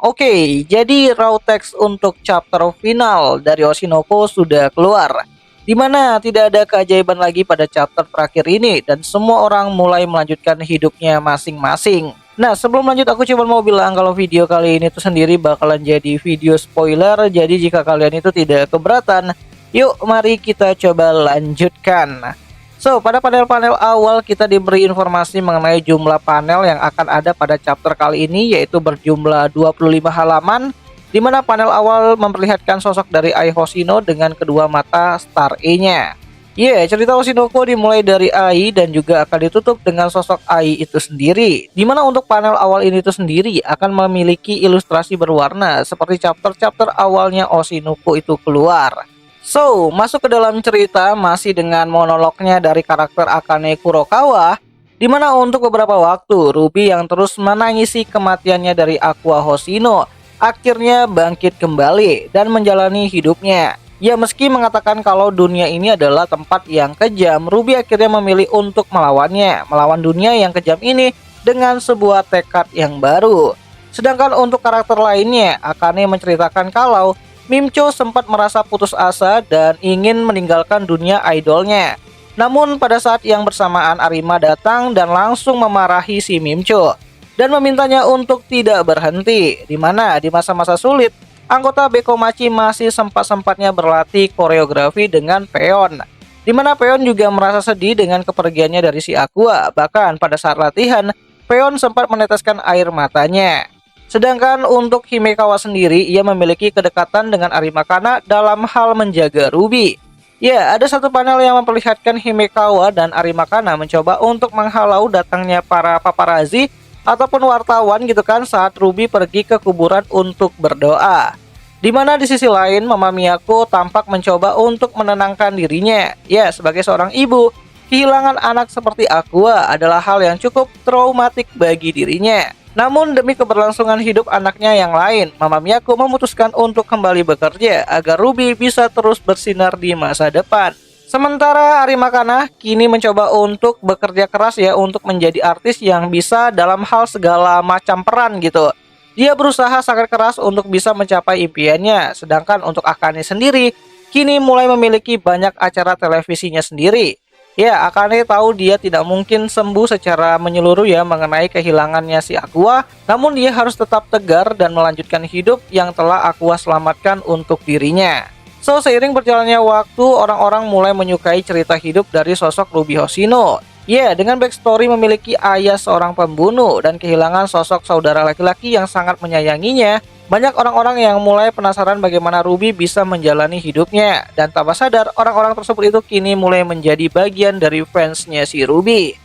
Oke, jadi raw text untuk chapter final dari Oshinoko sudah keluar, di mana tidak ada keajaiban lagi pada chapter terakhir ini dan semua orang mulai melanjutkan hidupnya masing-masing. Nah, sebelum lanjut aku cuma mau bilang kalau video kali ini tuh sendiri bakalan jadi video spoiler, jadi jika kalian itu tidak keberatan, yuk mari kita coba lanjutkan. So, pada panel-panel awal kita diberi informasi mengenai jumlah panel yang akan ada pada chapter kali ini, yaitu berjumlah 25 halaman, di mana panel awal memperlihatkan sosok dari Ai Hoshino dengan kedua mata Star E-nya. Cerita Oshinoko dimulai dari Ai dan juga akan ditutup dengan sosok Ai itu sendiri, di mana untuk panel awal ini itu sendiri akan memiliki ilustrasi berwarna seperti chapter-chapter awalnya Oshinoko itu keluar. So, masuk ke dalam cerita masih dengan monolognya dari karakter Akane Kurokawa, di mana untuk beberapa waktu Ruby yang terus menangisi kematiannya dari Aqua Hoshino akhirnya bangkit kembali dan menjalani hidupnya. Ya, meski mengatakan kalau dunia ini adalah tempat yang kejam, Ruby akhirnya memilih untuk melawan dunia yang kejam ini dengan sebuah tekad yang baru. Sedangkan untuk karakter lainnya, Akane menceritakan kalau Mimcho sempat merasa putus asa dan ingin meninggalkan dunia idolnya. Namun pada saat yang bersamaan Arima datang dan langsung memarahi si Mimcho dan memintanya untuk tidak berhenti, di mana di masa-masa sulit anggota Bekomachi masih sempat-sempatnya berlatih koreografi dengan Peon, di mana Peon juga merasa sedih dengan kepergiannya dari si Aqua. Bahkan pada saat latihan, Peon sempat meneteskan air matanya. Sedangkan untuk Himekawa sendiri, ia memiliki kedekatan dengan Arimakana dalam hal menjaga Ruby. Ya, ada satu panel yang memperlihatkan Himekawa dan Arimakana mencoba untuk menghalau datangnya para paparazzi ataupun wartawan gitu kan saat Ruby pergi ke kuburan untuk berdoa. Di mana di sisi lain Mama Miyako tampak mencoba untuk menenangkan dirinya. Ya, sebagai seorang ibu, kehilangan anak seperti Aqua adalah hal yang cukup traumatik bagi dirinya. Namun demi keberlangsungan hidup anaknya yang lain, Mama Miyako memutuskan untuk kembali bekerja agar Ruby bisa terus bersinar di masa depan. Sementara Arimakana kini mencoba untuk bekerja keras ya untuk menjadi artis yang bisa dalam hal segala macam peran gitu. Dia berusaha sangat keras untuk bisa mencapai impiannya. Sedangkan untuk Akane sendiri kini mulai memiliki banyak acara televisinya sendiri. Ya, Akane tahu dia tidak mungkin sembuh secara menyeluruh ya mengenai kehilangannya si Aqua, namun dia harus tetap tegar dan melanjutkan hidup yang telah Aqua selamatkan untuk dirinya. So, seiring berjalannya waktu, orang-orang mulai menyukai cerita hidup dari sosok Ruby Hoshino. Ya, dengan backstory memiliki ayah seorang pembunuh dan kehilangan sosok saudara laki-laki yang sangat menyayanginya, banyak orang-orang yang mulai penasaran bagaimana Ruby bisa menjalani hidupnya. Dan tanpa sadar, orang-orang tersebut itu kini mulai menjadi bagian dari fansnya si Ruby.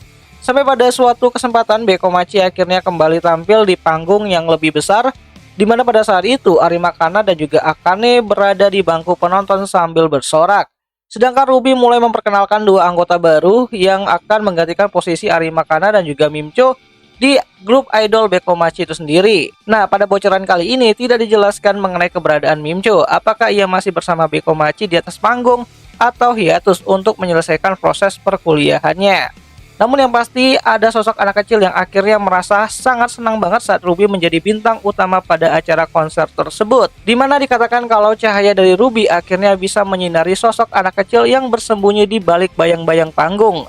Sampai pada suatu kesempatan, Bekomachi akhirnya kembali tampil di panggung yang lebih besar, di mana pada saat itu Arimakana dan juga Akane berada di bangku penonton sambil bersorak. Sedangkan Ruby mulai memperkenalkan dua anggota baru yang akan menggantikan posisi Arimakana dan juga Mimcho di grup idol Bekomachi itu sendiri. Nah, pada bocoran kali ini tidak dijelaskan mengenai keberadaan Mimcho, apakah ia masih bersama Bekomachi di atas panggung atau hiatus untuk menyelesaikan proses perkuliahannya. Namun yang pasti ada sosok anak kecil yang akhirnya merasa sangat senang banget saat Ruby menjadi bintang utama pada acara konser tersebut, di mana dikatakan kalau cahaya dari Ruby akhirnya bisa menyinari sosok anak kecil yang bersembunyi di balik bayang-bayang panggung.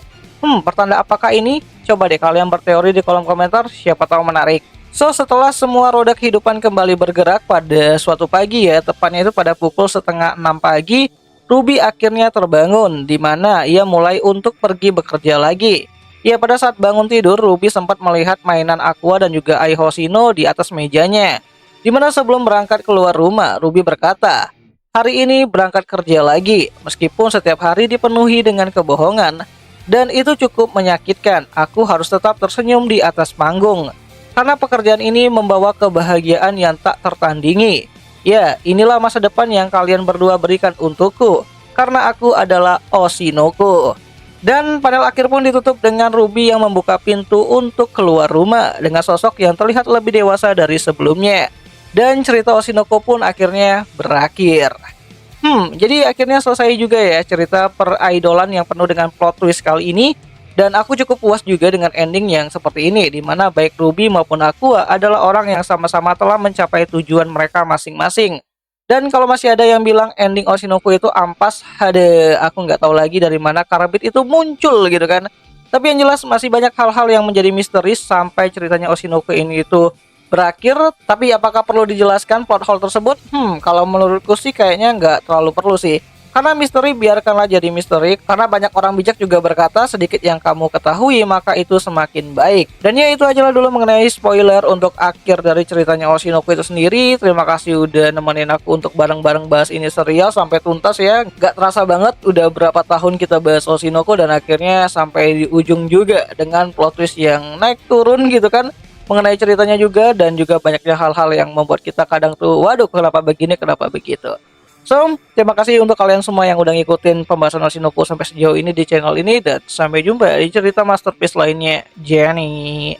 Pertanda apakah ini? Coba deh kalian berteori di kolom komentar, siapa tahu menarik. So, setelah semua roda kehidupan kembali bergerak pada suatu pagi ya, tepatnya itu pada pukul 5:30 pagi, Ruby akhirnya terbangun, di mana ia mulai untuk pergi bekerja lagi. Ya, pada saat bangun tidur, Ruby sempat melihat mainan Aqua dan juga Ai Hoshino di atas mejanya. Di mana sebelum berangkat keluar rumah, Ruby berkata, "Hari ini berangkat kerja lagi, meskipun setiap hari dipenuhi dengan kebohongan. Dan itu cukup menyakitkan, aku harus tetap tersenyum di atas panggung. Karena pekerjaan ini membawa kebahagiaan yang tak tertandingi. Ya, inilah masa depan yang kalian berdua berikan untukku, karena aku adalah Oshinoko." Dan panel akhir pun ditutup dengan Ruby yang membuka pintu untuk keluar rumah dengan sosok yang terlihat lebih dewasa dari sebelumnya. Dan cerita Oshinoko pun akhirnya berakhir. Jadi akhirnya selesai juga ya cerita peridolan yang penuh dengan plot twist kali ini. Dan aku cukup puas juga dengan ending yang seperti ini, di mana baik Ruby maupun Aqua adalah orang yang sama-sama telah mencapai tujuan mereka masing-masing. Dan kalau masih ada yang bilang ending Oshinoko itu ampas, ada aku nggak tahu lagi dari mana Karabit itu muncul gitu kan. Tapi yang jelas masih banyak hal-hal yang menjadi misteri sampai ceritanya Oshinoko ini itu berakhir. Tapi apakah perlu dijelaskan plot hole tersebut? Kalau menurutku sih kayaknya nggak terlalu perlu sih. Karena misteri biarkanlah jadi misteri, karena banyak orang bijak juga berkata sedikit yang kamu ketahui maka itu semakin baik. Dan ya itu aja lah dulu mengenai spoiler untuk akhir dari ceritanya Oshinoko itu sendiri. Terima kasih udah nemenin aku untuk bareng-bareng bahas ini serial sampai tuntas ya. Gak terasa banget udah berapa tahun kita bahas Oshinoko dan akhirnya sampai di ujung juga dengan plot twist yang naik turun gitu kan. Mengenai ceritanya juga dan juga banyaknya hal-hal yang membuat kita kadang tuh waduh kenapa begini kenapa begitu. So, terima kasih untuk kalian semua yang udah ngikutin pembahasan Oshinoko sampai sejauh ini di channel ini dan sampai jumpa di cerita masterpiece lainnya. Jenny.